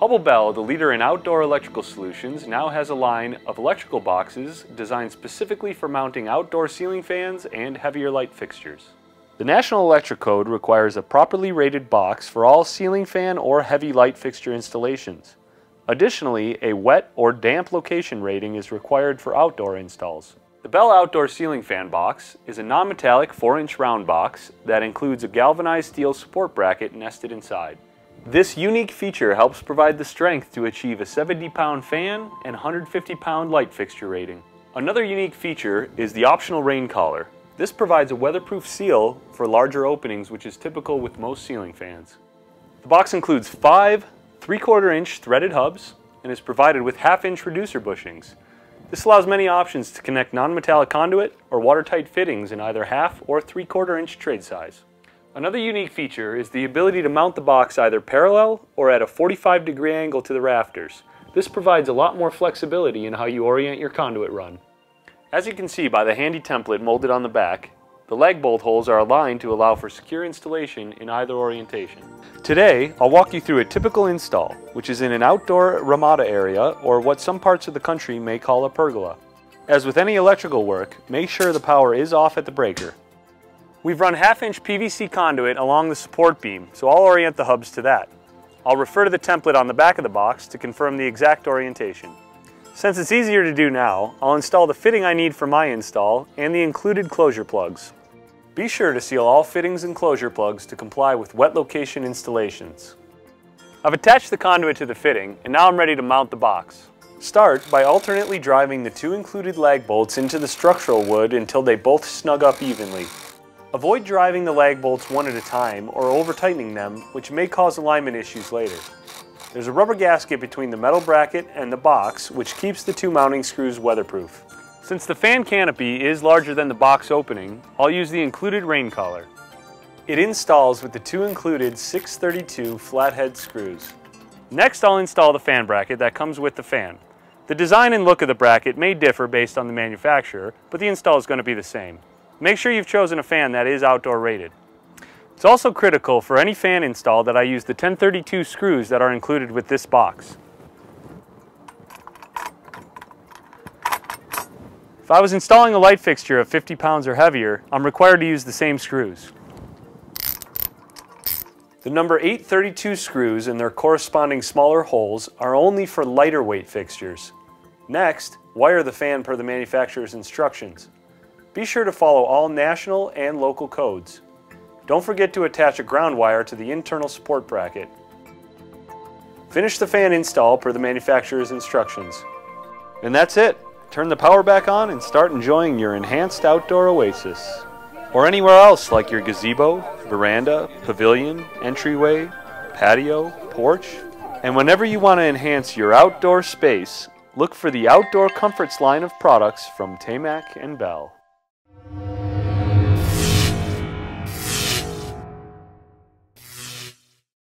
Hubbell, the leader in outdoor electrical solutions, now has a line of electrical boxes designed specifically for mounting outdoor ceiling fans and heavier light fixtures. The National Electric Code requires a properly rated box for all ceiling fan or heavy light fixture installations. Additionally, a wet or damp location rating is required for outdoor installs. The Bell Outdoor Ceiling Fan Box is a non-metallic 4-inch round box that includes a galvanized steel support bracket nested inside. This unique feature helps provide the strength to achieve a 70-pound fan and 150-pound light fixture rating. Another unique feature is the optional rain collar. This provides a weatherproof seal for larger openings, which is typical with most ceiling fans. The box includes 5 3/4-inch threaded hubs and is provided with 1/2-inch reducer bushings. This allows many options to connect non-metallic conduit or watertight fittings in either 1/2 or 3/4-inch trade size. Another unique feature is the ability to mount the box either parallel or at a 45-degree angle to the rafters. This provides a lot more flexibility in how you orient your conduit run. As you can see by the handy template molded on the back, the lag bolt holes are aligned to allow for secure installation in either orientation. Today, I'll walk you through a typical install, which is in an outdoor ramada area or what some parts of the country may call a pergola. As with any electrical work, make sure the power is off at the breaker. We've run 1/2-inch PVC conduit along the support beam, so I'll orient the hubs to that. I'll refer to the template on the back of the box to confirm the exact orientation. Since it's easier to do now, I'll install the fitting I need for my install and the included closure plugs. Be sure to seal all fittings and closure plugs to comply with wet location installations. I've attached the conduit to the fitting, and now I'm ready to mount the box. Start by alternately driving the 2 included lag bolts into the structural wood until they both snug up evenly. Avoid driving the lag bolts one at a time or over-tightening them, which may cause alignment issues later. There's a rubber gasket between the metal bracket and the box, which keeps the 2 mounting screws weatherproof. Since the fan canopy is larger than the box opening, I'll use the included rain collar. It installs with the 2 included 632 flathead screws. Next, I'll install the fan bracket that comes with the fan. The design and look of the bracket may differ based on the manufacturer, but the install is going to be the same. Make sure you've chosen a fan that is outdoor rated. It's also critical for any fan install that I use the 1032 screws that are included with this box. If I was installing a light fixture of 50 pounds or heavier, I'm required to use the same screws. The number 832 screws and their corresponding smaller holes are only for lighter weight fixtures. Next, wire the fan per the manufacturer's instructions. Be sure to follow all national and local codes. Don't forget to attach a ground wire to the internal support bracket. Finish the fan install per the manufacturer's instructions. And that's it. Turn the power back on and start enjoying your enhanced outdoor oasis. Or anywhere else like your gazebo, veranda, pavilion, entryway, patio, porch. And whenever you want to enhance your outdoor space, look for the Outdoor Comforts line of products from NEC and Bell.